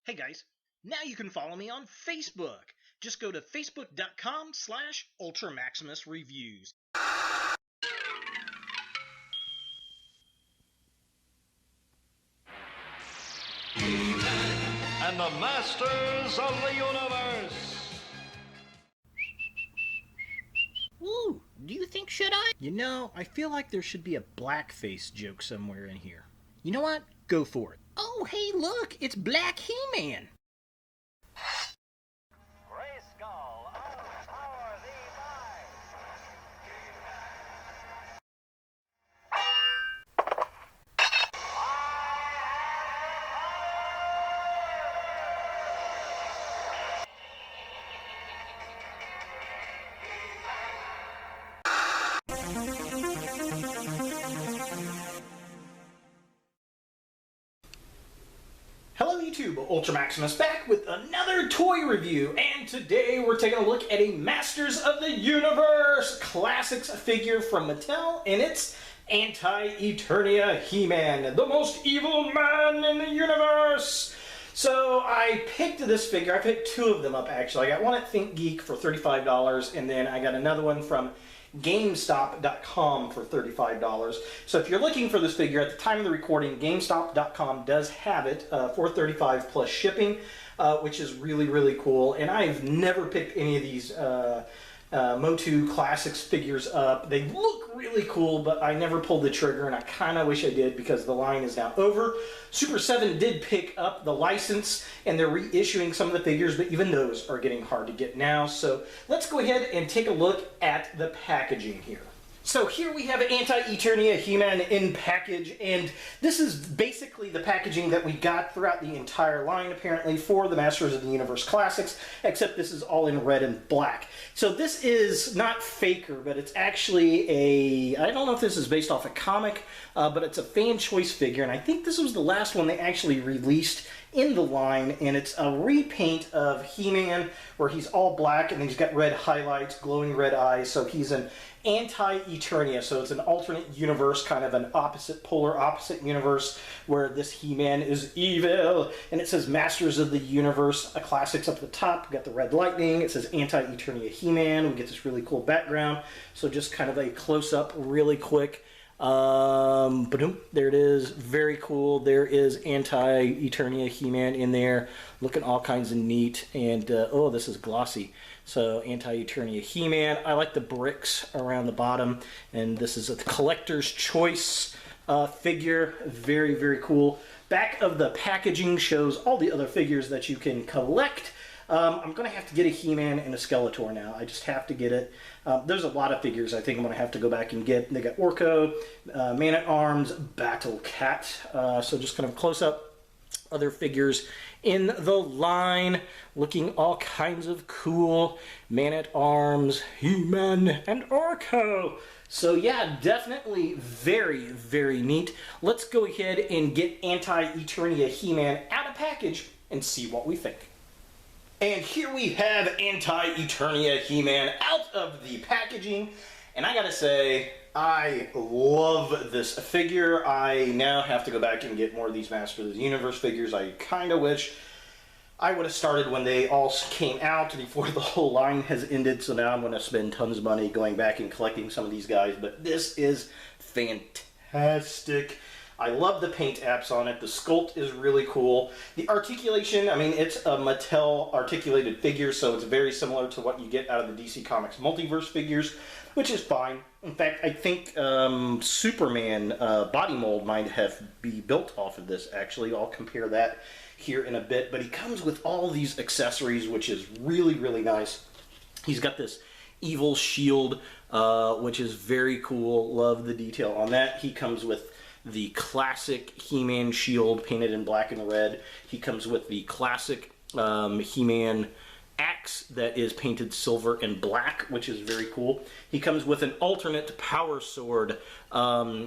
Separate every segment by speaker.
Speaker 1: Hey guys, now you can follow me on Facebook. Just go to facebook.com/UltraMaximusReviews.
Speaker 2: He-Man and the Masters of the Universe.
Speaker 1: Ooh, do you think should I? You know, I feel like there should be a blackface joke somewhere in here. You know what? Go for it. Oh, hey, look, it's Black He-Man. Hello YouTube, Ultra Maximus back with another toy review, and today we're taking a look at a Masters of the Universe Classics figure from Mattel, and it's Anti-Eternia He-Man, the most evil man in the universe! So I picked this figure. I picked two of them up actually. I got one at ThinkGeek for $35, and then I got another one from GameStop.com for $35. So if you're looking for this figure at the time of the recording, GameStop.com does have it for $35 plus shipping, which is really, really cool. And I've never picked any of these Motu Classics figures up. They look really cool, but I never pulled the trigger, and I kind of wish I did because the line is now over. Super 7 did pick up the license, and they're reissuing some of the figures, but even those are getting hard to get now. So let's go ahead and take a look at the packaging here. So here we have Anti-Eternia He-Man in package, and this is basically the packaging that we got throughout the entire line, apparently, for the Masters of the Universe Classics, except this is all in red and black. So this is not Faker, but it's actually a, I don't know if this is based off a comic, but it's a fan choice figure, and I think this was the last one they actually released in the line, and it's a repaint of He-Man where he's all black and then he's got red highlights, glowing red eyes, so he's an Anti-Eternia, so it's an alternate universe, kind of an opposite, polar opposite universe where this He-Man is evil, and it says Masters of the Universe Classics up at the top. We got the red lightning, it says Anti-Eternia He-Man, we get this really cool background, so just kind of a close-up really quick. Boom, there it is, very cool. There is Anti-Eternia He-Man in there, looking all kinds of neat, and oh, this is glossy. So Anti-Eternia He-Man. I like the bricks around the bottom, and this is a collector's choice figure. Very, very cool. Back of the packaging shows all the other figures that you can collect. I'm going to have to get a He-Man and a Skeletor now. I just have to get it. There's a lot of figures I think I'm going to have to go back and get. They got Orko, Man-at-Arms, Battle Cat. So just kind of close up other figures in the line, looking all kinds of cool. Man-at-Arms, He-Man, and Orko. So yeah, definitely very, very neat. Let's go ahead and get Anti-Eternia He-Man out of package and see what we think. And here we have Anti-Eternia He-Man out of the packaging, and I gotta say, I love this figure. I now have to go back and get more of these Masters of the Universe figures. I kind of wish I would have started when they all came out before the whole line has ended, so now I'm going to spend tons of money going back and collecting some of these guys, but this is fantastic. I love the paint apps on it. The sculpt is really cool. The articulation, I mean, it's a Mattel articulated figure, so it's very similar to what you get out of the DC Comics Multiverse figures, which is fine. In fact, I think Superman body mold might be built off of this, actually. I'll compare that here in a bit, but he comes with all these accessories, which is really, really nice. He's got this evil shield, which is very cool. Love the detail on that. He comes with the classic He-Man shield painted in black and red. He comes with the classic He-Man axe that is painted silver and black, which is very cool. He comes with an alternate power sword,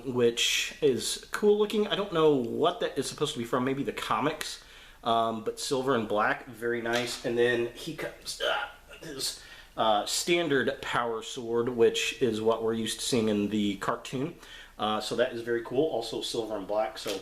Speaker 1: which is cool looking. I don't know what that is supposed to be from, maybe the comics, but silver and black, very nice. And then he comes with his standard power sword, which is what we're used to seeing in the cartoon. So that is very cool, also silver and black, so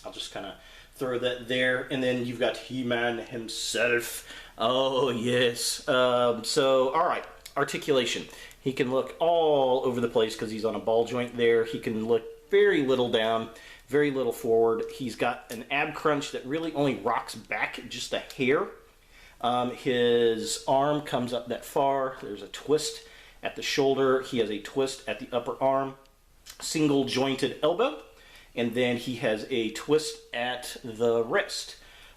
Speaker 1: I'll just kind of Throw that there, and then you've got He-Man himself. Oh, yes. So, all right, articulation. He can look all over the place because he's on a ball joint there. He can look very little down, very little forward. He's got an ab crunch that really only rocks back just a hair. His arm comes up that far. There's a twist at the shoulder. He has a twist at the upper arm. Single jointed elbow. And then he has a twist at the wrist.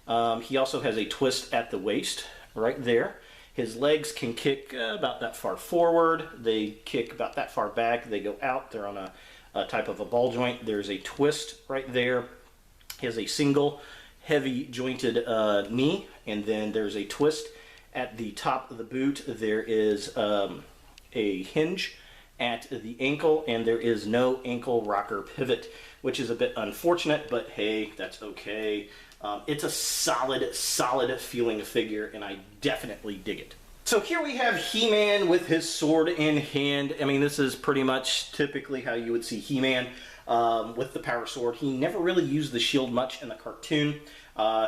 Speaker 1: He also has a twist at the waist, right there. His legs can kick about that far forward. They kick about that far back. They go out. They're on a type of a ball joint. There's a twist right there. He has a single heavy jointed knee. And then there's a twist at the top of the boot. There is a hinge at the ankle, and there is no ankle rocker pivot, which is a bit unfortunate, but hey, that's okay. It's a solid feeling feigure, and I definitely dig it. So here we have He-Man with his sword in hand. I mean, this is pretty much typically how you would see He-Man with the power sword. He never really used the shield much in the cartoon.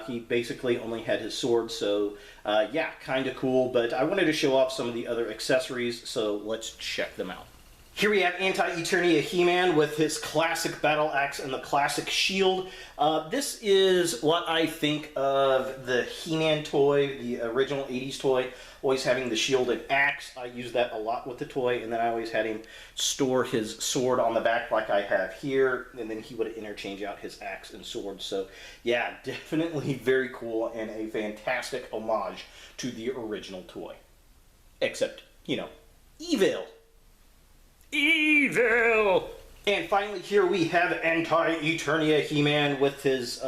Speaker 1: He basically only had his sword, so yeah, kind of cool, but I wanted to show off some of the other accessories, so let's check them out. Here we have Anti-Eternia He-Man with his classic battle axe and the classic shield. This is what I think of the He-Man toy, the original 80s toy, always having the shield and axe. I use that a lot with the toy, and then I always had him store his sword on the back like I have here, and then he would interchange out his axe and sword. So yeah, definitely very cool and a fantastic homage to the original toy. Except, you know, evil. Evil! And finally here we have Anti-Eternia He-Man with his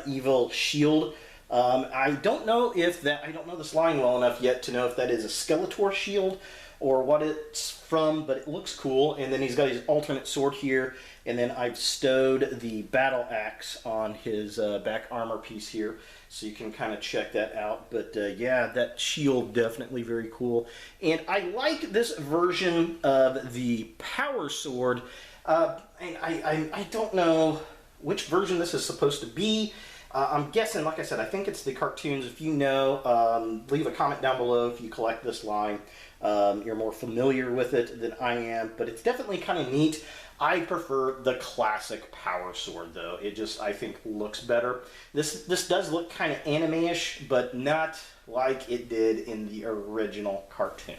Speaker 1: evil shield. I don't know this line well enough yet to know if that is a Skeletor shield or what it's from, but it looks cool. And then he's got his alternate sword here, and then I've stowed the battle axe on his back armor piece here, so you can kind of check that out. But yeah, that shield definitely very cool. And I like this version of the power sword. And I don't know which version this is supposed to be. I'm guessing, like I said, I think it's the cartoons. If you know, leave a comment down below if you collect this line. You're more familiar with it than I am, but it's definitely kind of neat. I prefer the classic power sword, though. It just, I think, looks better. This does look kind of anime-ish, but not like it did in the original cartoon.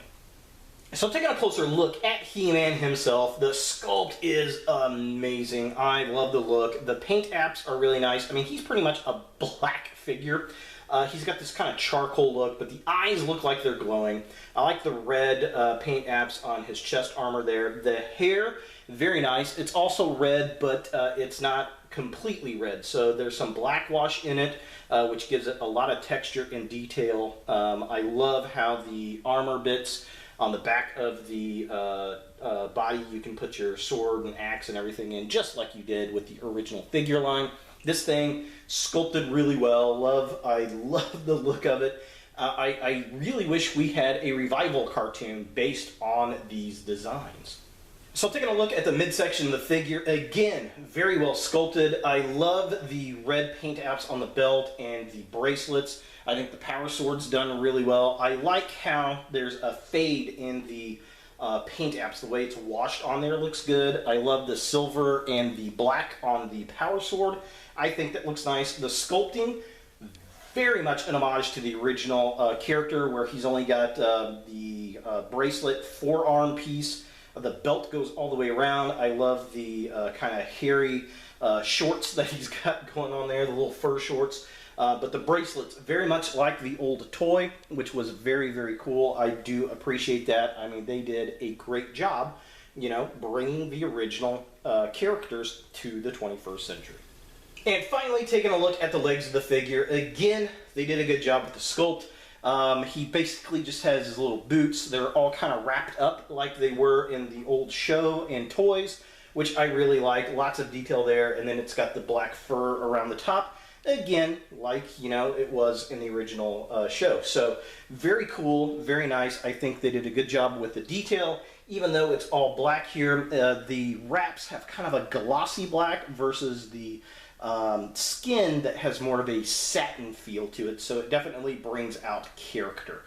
Speaker 1: So taking a closer look at He-Man himself, the sculpt is amazing. I love the look. The paint apps are really nice. I mean, he's pretty much a black figure. He's got this kind of charcoal look, but the eyes look like they're glowing. I like the red paint apps on his chest armor there. The hair, very nice. It's also red, but it's not completely red. So there's some black wash in it, which gives it a lot of texture and detail. I love how the armor bits on the back of the body, you can put your sword and axe and everything in, just like you did with the original figure line. This thing sculpted really well. I love the look of it. I really wish we had a revival cartoon based on these designs. So taking a look at the midsection of the figure, again, very well sculpted. I love the red paint apps on the belt and the bracelets. I think the power sword's done really well. I like how there's a fade in the paint apps. The way it's washed on there looks good. I love the silver and the black on the power sword. I think that looks nice. The sculpting, very much an homage to the original character, where he's only got the bracelet forearm piece. The belt goes all the way around. I love the kind of hairy shorts that he's got going on there, the little fur shorts. But the bracelets, very much like the old toy, which was very, very cool. I do appreciate that. I mean, they did a great job, you know, bringing the original characters to the 21st century. And finally, taking a look at the legs of the figure. Again, they did a good job with the sculpt. He basically just has his little boots. They're all kind of wrapped up like they were in the old show and toys, which I really like. Lots of detail there. And then it's got the black fur around the top. Again, like, you know, it was in the original show. So very cool, very nice. I think they did a good job with the detail. Even though it's all black here, the wraps have kind of a glossy black versus the skin that has more of a satin feel to it, so it definitely brings out character,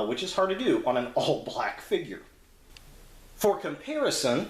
Speaker 1: which is hard to do on an all-black figure. For comparison,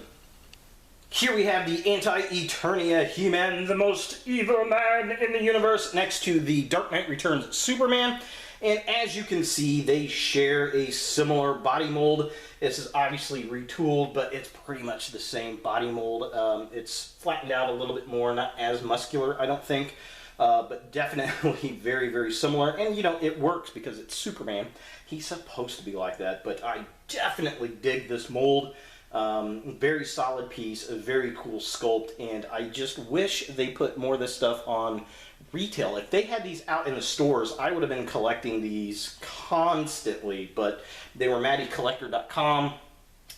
Speaker 1: here we have the Anti-Eternia He-Man, the most evil man in the universe, next to the Dark Knight Returns Superman. And as you can see, they share a similar body mold. This is obviously retooled, but it's pretty much the same body mold. It's flattened out a little bit more, not as muscular, I don't think, but definitely very, very similar. And, you know, it works because it's Superman. He's supposed to be like that, but I definitely dig this mold. Very solid piece, a very cool sculpt, and I just wish they put more of this stuff on retail. If they had these out in the stores, I would have been collecting these constantly, but they were MattyCollector.com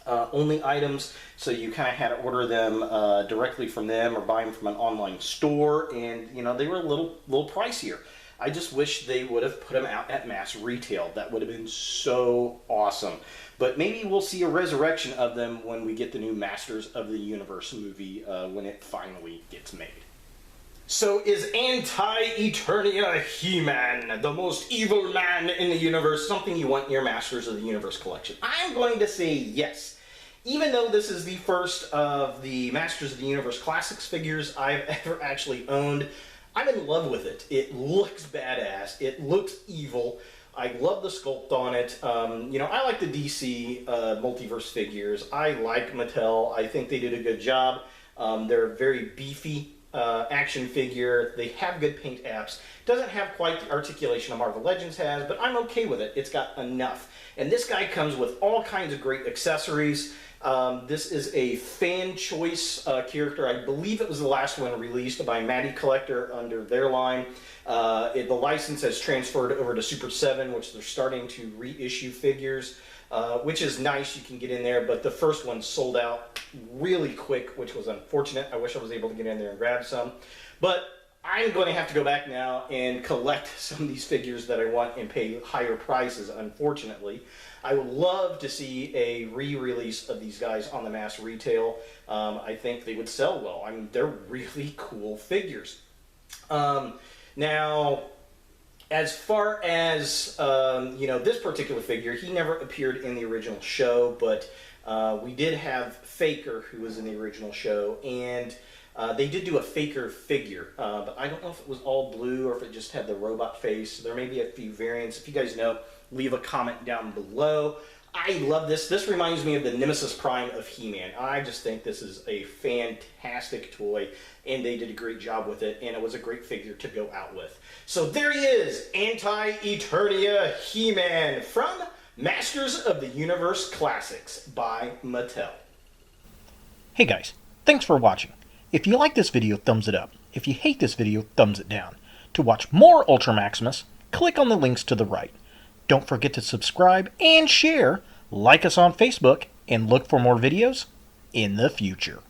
Speaker 1: only items, so you kind of had to order them directly from them or buy them from an online store, and you know, they were a little pricier. I just wish they would have put them out at mass retail. That would have been so awesome. But maybe we'll see a resurrection of them when we get the new Masters of the Universe movie when it finally gets made. So is Anti-Eternia He-Man, the most evil man in the universe, something you want in your Masters of the Universe collection? I'm going to say yes. Even though this is the first of the Masters of the Universe Classics figures I've ever actually owned, I'm in love with it. It looks badass. It looks evil. I love the sculpt on it. You know, I like the DC multiverse figures. I like Mattel. I think they did a good job. They're a very beefy action figure. They have good paint apps. Doesn't have quite the articulation of Marvel Legends has, but I'm okay with it. It's got enough. And this guy comes with all kinds of great accessories. This is a fan choice character. I believe it was the last one released by Matty Collector under their line. The license has transferred over to Super 7, which they're starting to reissue figures, which is nice. You can get in there, but the first one sold out really quick, which was unfortunate. I wish I was able to get in there and grab some. But I'm going to have to go back now and collect some of these figures that I want and pay higher prices, unfortunately. I would love to see a re-release of these guys on the mass retail. I think they would sell well. I mean, they're really cool figures. Now, as far as, you know, this particular figure, he never appeared in the original show, but we did have Faker, who was in the original show, and they did do a Faker figure, but I don't know if it was all blue or if it just had the robot face. There may be a few variants. If you guys know, leave a comment down below. I love this. This reminds me of the Nemesis Prime of He-Man. I just think this is a fantastic toy, and they did a great job with it, and it was a great figure to go out with. So there he is, Anti-Eternia He-Man from Masters of the Universe Classics by Mattel.
Speaker 3: Hey guys, thanks for watching. If you like this video, thumbs it up. If you hate this video, thumbs it down. To watch more Ultra Maximus, click on the links to the right. Don't forget to subscribe and share, like us on Facebook, and look for more videos in the future.